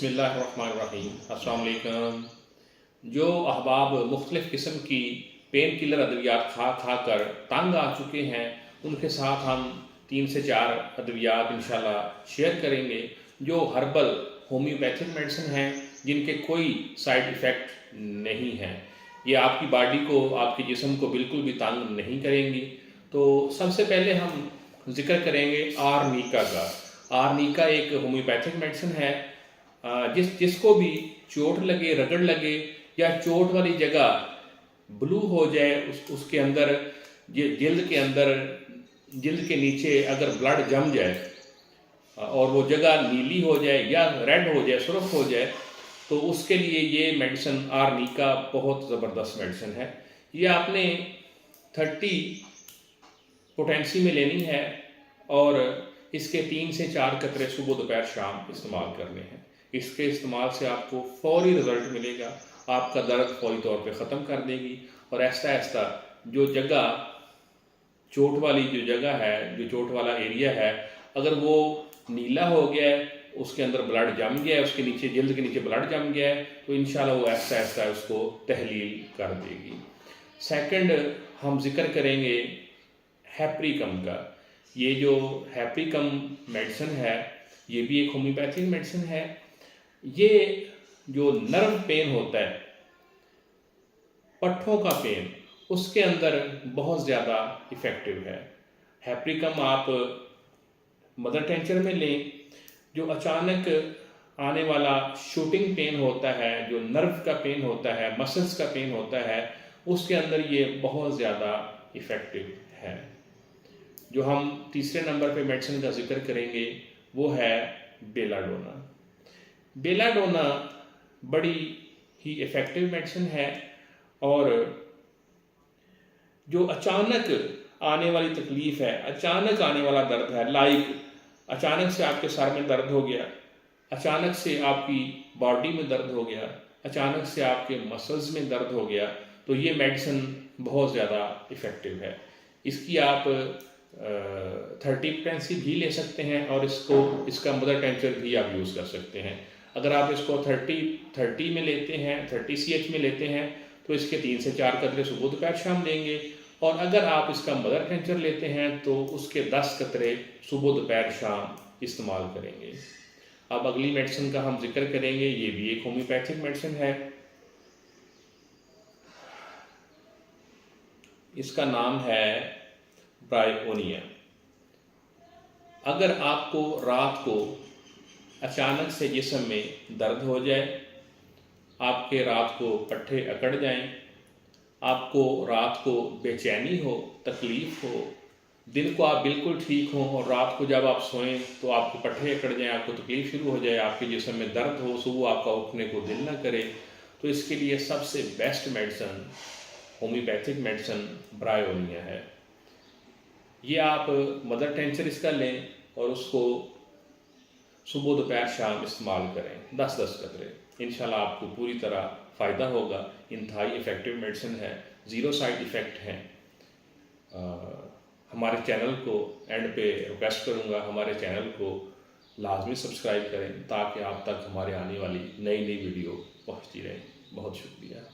बिस्मिल्लाहिर्रहमानिर्रहीम। अस्सलाम वालेकुम। जो अहबाब मुख्तलिफ़ किस्म की पेन किलर अद्वियात खा खा कर तंग आ चुके हैं, उनके साथ हम 3 से 4 अद्वियात इंशाल्लाह शेयर करेंगे जो हर्बल होम्योपैथिक मेडिसिन हैं, जिनके कोई साइड इफ़ेक्ट नहीं हैं। ये आपकी बॉडी को, आपके जिस्म को बिल्कुल भी तंग नहीं करेंगी। तो सबसे पहले हम जिक्र करेंगे आर्निका का। आर्निका एक होम्योपैथिक मेडिसिन है। जिसको भी चोट लगे, रगड़ लगे या चोट वाली जगह ब्लू हो जाए, उसके अंदर जिल्द के अंदर, जिल्द के नीचे अगर ब्लड जम जाए और वो जगह नीली हो जाए या रेड हो जाए, सुर्ख हो जाए, तो उसके लिए ये मेडिसिन आर्निका बहुत ज़बरदस्त मेडिसिन है। ये आपने 30 पोटेंसी में लेनी है और इसके 3 से 4 कतरे सुबह दोपहर शाम इस्तेमाल करने हैं। इसके इस्तेमाल से आपको फौरी रिज़ल्ट मिलेगा। आपका दर्द फौरी तौर पे ख़त्म कर देगी और ऐसा ऐसा जो जगह, चोट वाली जो जगह है, जो चोट वाला एरिया है, अगर वो नीला हो गया है, उसके अंदर ब्लड जम गया है, उसके नीचे, जिल्द के नीचे ब्लड जम गया है, तो इंशाल्लाह वो ऐसा ऐसा उसको तहलील कर देगी। सेकंड हम जिक्र करेंगे हैप्रिकम का। ये जो हैप्रिकम मेडिसिन है, ये भी एक होम्योपैथिक मेडिसिन है। ये जो नर्व पेन होता है, पट्ठों का पेन, उसके अंदर बहुत ज़्यादा इफ़ेक्टिव है। हैप्रिकम आप मदर टेंचर में लें। जो अचानक आने वाला शूटिंग पेन होता है, जो नर्व का पेन होता है, मसल्स का पेन होता है, उसके अंदर ये बहुत ज़्यादा इफ़ेक्टिव है। जो हम तीसरे नंबर पे मेडिसिन का जिक्र करेंगे वो है बेलाडोना। बेलाडोना बड़ी ही इफ़ेक्टिव मेडिसिन है और जो अचानक आने वाली तकलीफ़ है, अचानक आने वाला दर्द है, लाइक अचानक से आपके सर में दर्द हो गया, अचानक से आपकी बॉडी में दर्द हो गया, अचानक से आपके मसल्स में दर्द हो गया, तो ये मेडिसिन बहुत ज़्यादा इफ़ेक्टिव है। इसकी आप 30 पोटेंसी भी ले सकते हैं और इसका मदर टेंचर भी आप यूज़ कर सकते हैं। अगर आप इसको 30 में लेते हैं, 30 CH में लेते हैं, तो इसके 3 से 4 कतरे सुबह दोपहर शाम लेंगे। और अगर आप इसका मदर टेंचर लेते हैं तो उसके 10 कतरे सुबह दोपहर शाम इस्तेमाल करेंगे। अब अगली मेडिसिन का हम जिक्र करेंगे। ये भी एक होम्योपैथिक मेडिसिन है। इसका नाम है ब्रायोनिया। अगर आपको रात को अचानक से जिस्म में दर्द हो जाए, आपके रात को पट्ठे अकड़ जाएं, आपको रात को बेचैनी हो, तकलीफ़ हो, दिन को आप बिल्कुल ठीक हों और रात को जब आप सोएं तो आपको पट्ठे अकड़ जाएं, आपको तकलीफ़ शुरू हो जाए, आपके जिस्म में दर्द हो, सुबह आपका उठने को दिल ना करे, तो इसके लिए सबसे best medicine, homeopathic medicine bryonia है। ये आप मदर टेंचर इसका लें और उसको सुबह दोपहर शाम इस्तेमाल करें, 10-10 कतरे। इंशाल्लाह आपको पूरी तरह फ़ायदा होगा। इंतहाई इफ़ेक्टिव मेडिसिन है, ज़ीरो साइड इफ़ेक्ट हैं। हमारे चैनल को एंड पे रिक्वेस्ट करूँगा, हमारे चैनल को लाजमी सब्सक्राइब करें ताकि आप तक हमारे आने वाली नई वीडियो पहुँचती रहे। बहुत शुक्रिया।